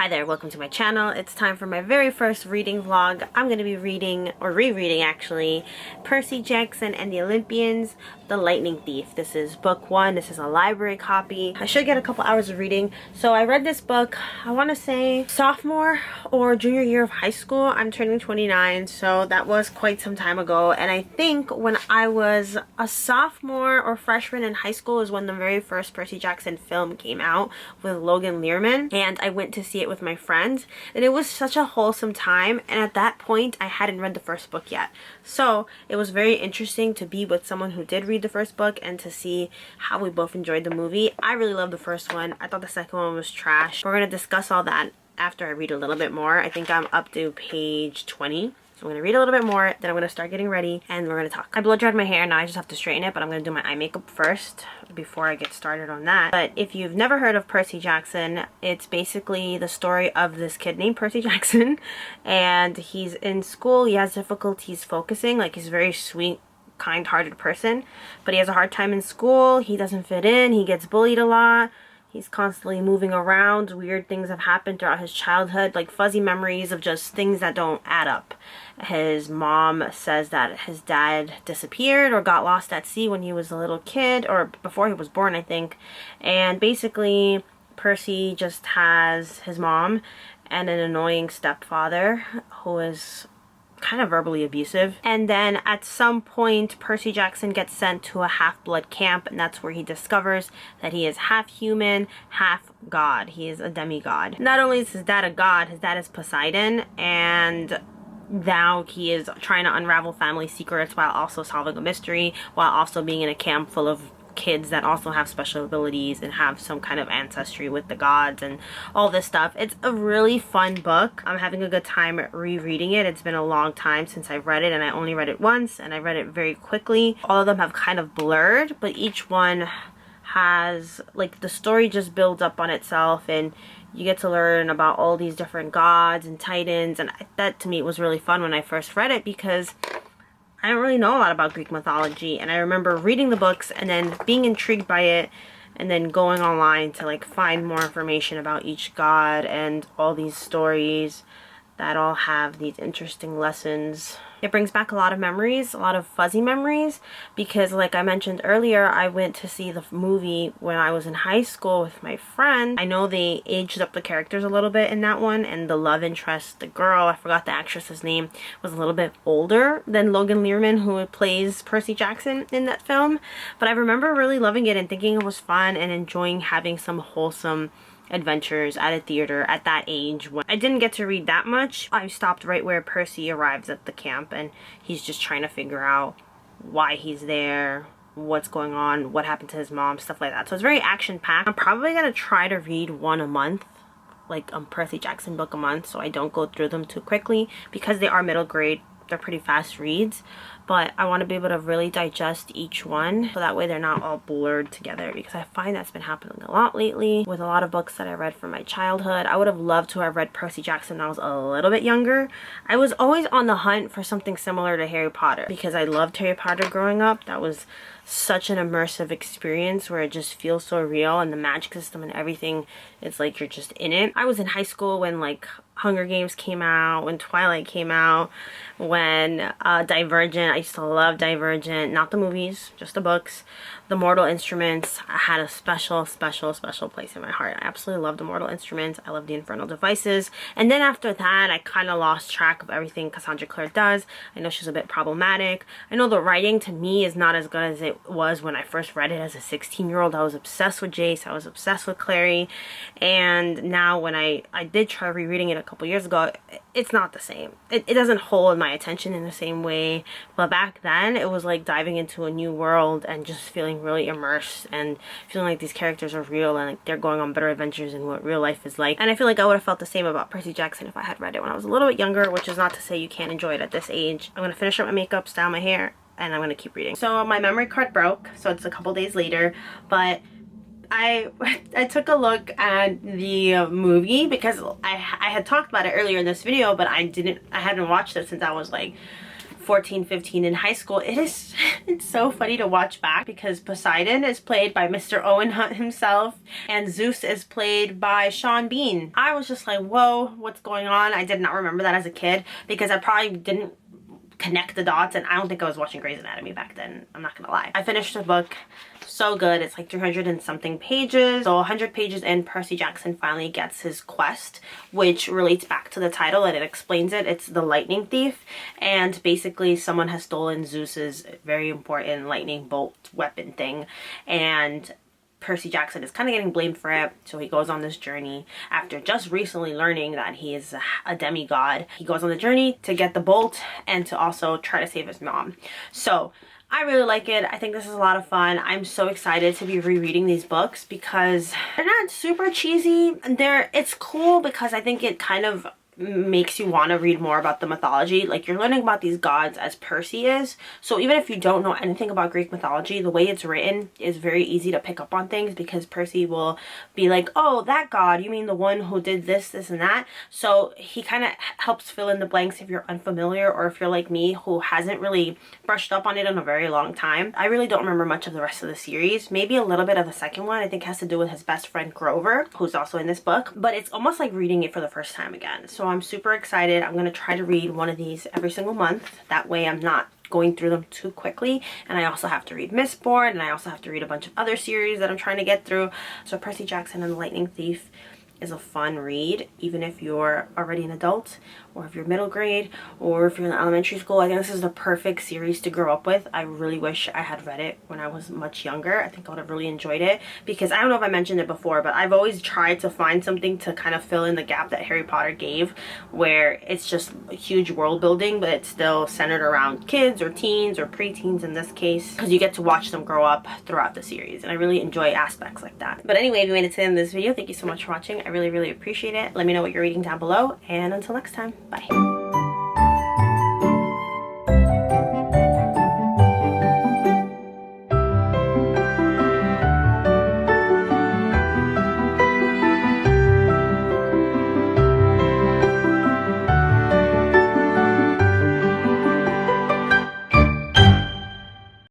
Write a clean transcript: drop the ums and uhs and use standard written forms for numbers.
Hi there, welcome to my channel. It's time for my very first reading vlog. I'm going to be reading, or rereading actually, Percy Jackson and the Olympians, The Lightning Thief. This is book one. This is a library copy. I should get a couple hours of reading. So I read this book, I want to say sophomore or junior year of high school. I'm turning 29, so that was quite some time ago. And I think when I was a sophomore or freshman in high school is when the very first Percy Jackson film came out with Logan Lerman. And I went to see it with my friends, and it was such a wholesome time. And at that point I hadn't read the first book yet, so it was very interesting to be with someone who did read the first book and to see how we both enjoyed the movie. I really loved the first one. I thought the second one was trash. We're gonna discuss all that after I read a little bit more. I think I'm up to page 20. So I'm going to read a little bit more, then I'm going to start getting ready, and we're going to talk. I blow dried my hair, now I just have to straighten it, but I'm going to do my eye makeup first before I get started on that. But if you've never heard of Percy Jackson, it's basically the story of this kid named Percy Jackson, and he's in school. He has difficulties focusing. Like, he's a very sweet, kind-hearted person, but he has a hard time in school. He doesn't fit in. He gets bullied a lot. He's constantly moving around. Weird things have happened throughout his childhood, like fuzzy memories of just things that don't add up. His mom says that his dad disappeared or got lost at sea when he was a little kid, or before he was born, I think. And basically, Percy just has his mom and an annoying stepfather who is kind of verbally abusive. And then at some point, Percy Jackson gets sent to a half-blood camp, and that's where he discovers that he is half human, half god. He is a demigod. Not only is his dad a god, his dad is Poseidon, and now he is trying to unravel family secrets while also solving a mystery, while also being in a camp full of kids that also have special abilities and have some kind of ancestry with the gods and all this stuff. It's a really fun book. I'm having a good time rereading it. It's been a long time since I've read it, and I only read it once, and I read it very quickly. All of them have kind of blurred, but each one has, like, the story just builds up on itself, and you get to learn about all these different gods and titans, and that to me was really fun when I first read it, because I don't really know a lot about Greek mythology, and I remember reading the books and then being intrigued by it, and then going online to like find more information about each god and all these stories that all have these interesting lessons. It brings back a lot of memories, a lot of fuzzy memories, because like I mentioned earlier, I went to see the movie when I was in high school with my friend. I know they aged up the characters a little bit in that one, and the love interest, the girl, I forgot the actress's name, was a little bit older than Logan Lerman, who plays Percy Jackson in that film. But I remember really loving it and thinking it was fun and enjoying having some wholesome adventures at a theater at that age. When I didn't get to read that much, I stopped right where Percy arrives at the camp, and he's just trying to figure out why he's there, what's going on, what happened to his mom, stuff like that. So it's very action-packed. I'm probably gonna try to read one a month, like a Percy Jackson book a month, so I don't go through them too quickly, because they are middle grade. They're pretty fast reads, but I want to be able to really digest each one, so that way they're not all blurred together, because I find that's been happening a lot lately with a lot of books that I read from my childhood. I would have loved to have read Percy Jackson when I was a little bit younger. I was always on the hunt for something similar to Harry Potter, because I loved Harry Potter growing up. That was such an immersive experience where it just feels so real, and the magic system and everything, it's like you're just in it. I was in high school when like Hunger Games came out, when Twilight came out, when Divergent, I used to love Divergent, not the movies, just the books. The Mortal Instruments had a special place in my heart. I absolutely love the Mortal Instruments. I love the Infernal Devices. And then after that, I kind of lost track of everything Cassandra Clare does. I know she's a bit problematic. I know the writing to me is not as good as it was when I first read it as a 16-year-old. I was obsessed with Jace. I was obsessed with Clary. And now when I did try rereading it a couple years ago, it's not the same. It doesn't hold my attention in the same way. But back then, it was like diving into a new world and just feeling really immersed and feeling like these characters are real and like they're going on better adventures in what real life is like. And I feel like I would have felt the same about Percy Jackson if I had read it when I was a little bit younger, which is not to say you can't enjoy it at this age. I'm gonna finish up my makeup, style my hair, and I'm gonna keep reading. So my memory card broke, so it's a couple days later, but I took a look at the movie because I had talked about it earlier in this video, but I hadn't watched it since I was like 14, 15 in high school. It's It's so funny to watch back because Poseidon is played by Mr. Owen Hunt himself and Zeus is played by Sean Bean. I was just like, whoa, what's going on? I did not remember that as a kid because I probably didn't connect the dots, and I don't think I was watching Grey's Anatomy back then. I'm not gonna lie. I finished the book. So good. It's like 300 and something pages. So 100 pages in, Percy Jackson finally gets his quest, which relates back to the title and it explains it. It's the lightning thief, and basically someone has stolen Zeus's very important lightning bolt weapon thing, and Percy Jackson is kind of getting blamed for it. So he goes on this journey after just recently learning that he is a demigod. He goes on the journey to get the bolt and to also try to save his mom. So I really like it. I think this is a lot of fun. I'm so excited to be rereading these books because they're not super cheesy. It's cool because I think it kind of makes you want to read more about the mythology. Like, you're learning about these gods as Percy is, so even if you don't know anything about Greek mythology, the way it's written is very easy to pick up on things because Percy will be like, oh, that god, you mean the one who did this, this, and that? So he kind of helps fill in the blanks if you're unfamiliar, or if you're like me who hasn't really brushed up on it in a very long time. I really don't remember much of the rest of the series. Maybe a little bit of the second one. I think has to do with his best friend Grover, who's also in this book, but it's almost like reading it for the first time again. So I'm super excited. I'm going to try to read one of these every single month. That way I'm not going through them too quickly. And I also have to read Mistborn, and I also have to read a bunch of other series that I'm trying to get through. So Percy Jackson and the Lightning Thief is a fun read, even if you're already an adult, or if you're middle grade, or if you're in elementary school. I think this is the perfect series to grow up with. I really wish I had read it when I was much younger. I think I would have really enjoyed it because I don't know if I mentioned it before, but I've always tried to find something to kind of fill in the gap that Harry Potter gave, where it's just a huge world building, but it's still centered around kids or teens or preteens in this case, because you get to watch them grow up throughout the series, and I really enjoy aspects like that. But anyway, if you made it to the end of this video, thank you so much for watching. I really, really appreciate it. Let me know what you're reading down below, and until next time, bye.